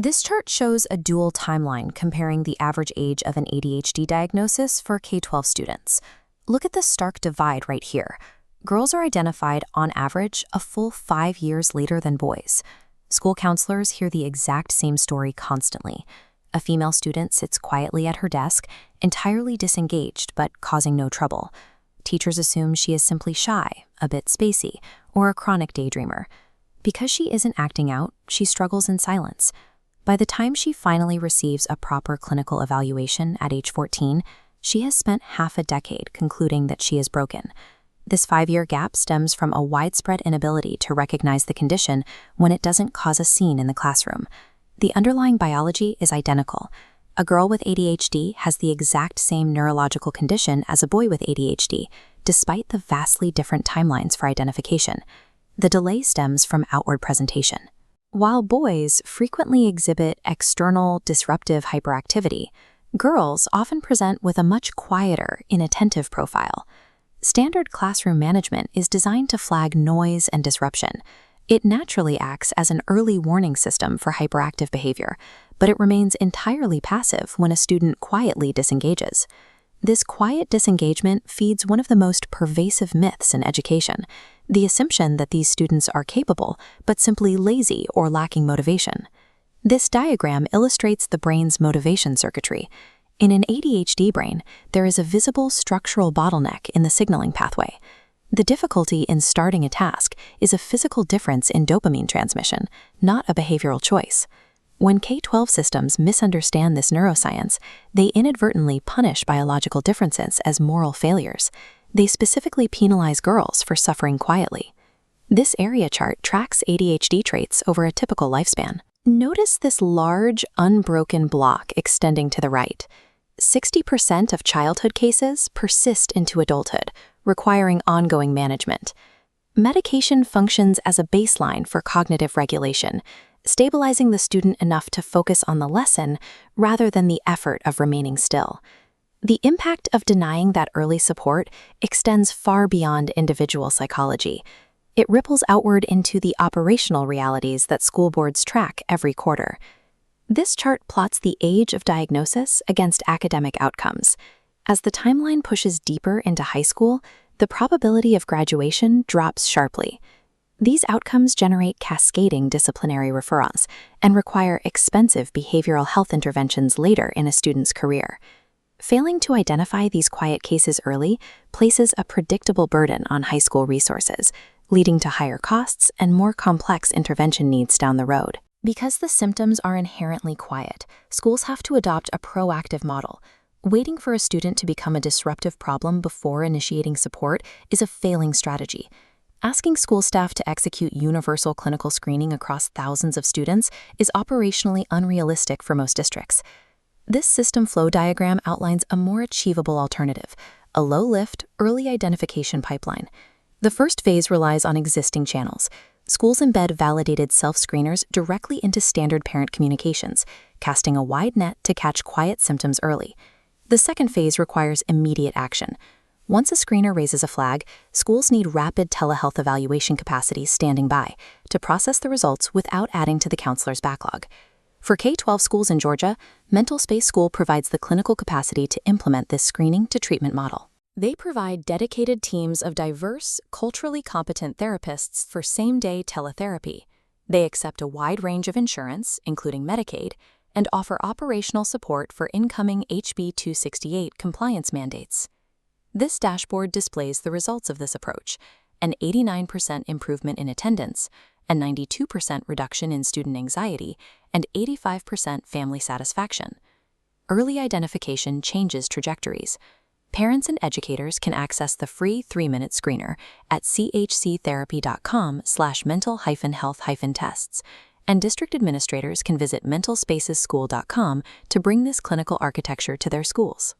This chart shows a dual timeline comparing the average age of an ADHD diagnosis for K-12 students. Look at the stark divide right here. Girls are identified, on average, a full 5 years later than boys. School counselors hear the exact same story constantly. A female student sits quietly at her desk, entirely disengaged but causing no trouble. Teachers assume she is simply shy, a bit spacey, or a chronic daydreamer. Because she isn't acting out, she struggles in silence. By the time she finally receives a proper clinical evaluation at age 14, she has spent half a decade concluding that she is broken. This 5-year gap stems from a widespread inability to recognize the condition when it doesn't cause a scene in the classroom. The underlying biology is identical. A girl with ADHD has the exact same neurological condition as a boy with ADHD, despite the vastly different timelines for identification. The delay stems from outward presentation. While boys frequently exhibit external disruptive hyperactivity, girls often present with a much quieter, inattentive profile. Standard classroom management is designed to flag noise and disruption. It naturally acts as an early warning system for hyperactive behavior, but it remains entirely passive when a student quietly disengages. This quiet disengagement feeds one of the most pervasive myths in education, the assumption that these students are capable, but simply lazy or lacking motivation. This diagram illustrates the brain's motivation circuitry. In an ADHD brain, there is a visible structural bottleneck in the signaling pathway. The difficulty in starting a task is a physical difference in dopamine transmission, not a behavioral choice. When K-12 systems misunderstand this neuroscience, they inadvertently punish biological differences as moral failures. They specifically penalize girls for suffering quietly. This area chart tracks ADHD traits over a typical lifespan. Notice this large, unbroken block extending to the right. 60% of childhood cases persist into adulthood, requiring ongoing management. Medication functions as a baseline for cognitive regulation, stabilizing the student enough to focus on the lesson rather than the effort of remaining still. The impact of denying that early support extends far beyond individual psychology. It ripples outward into the operational realities that school boards track every quarter. This chart plots the age of diagnosis against academic outcomes. As the timeline pushes deeper into high school, the probability of graduation drops sharply. These outcomes generate cascading disciplinary referrals and require expensive behavioral health interventions later in a student's career. Failing to identify these quiet cases early places a predictable burden on high school resources, leading to higher costs and more complex intervention needs down the road. Because the symptoms are inherently quiet, schools have to adopt a proactive model. Waiting for a student to become a disruptive problem before initiating support is a failing strategy. Asking school staff to execute universal clinical screening across thousands of students is operationally unrealistic for most districts. This system flow diagram outlines a more achievable alternative, a low-lift, early identification pipeline. The first phase relies on existing channels. Schools embed validated self-screeners directly into standard parent communications, casting a wide net to catch quiet symptoms early. The second phase requires immediate action. Once a screener raises a flag, schools need rapid telehealth evaluation capacity standing by to process the results without adding to the counselor's backlog. For K-12 schools in Georgia, MentalSpace School provides the clinical capacity to implement this screening to treatment model. They provide dedicated teams of diverse, culturally competent therapists for same-day teletherapy. They accept a wide range of insurance, including Medicaid, and offer operational support for incoming HB 268 compliance mandates. This dashboard displays the results of this approach: an 89% improvement in attendance, a 92% reduction in student anxiety, and 85% family satisfaction. Early identification changes trajectories. Parents and educators can access the free 3-minute screener at chctherapy.com/mental-health-tests, and district administrators can visit mentalspacesschool.com to bring this clinical architecture to their schools.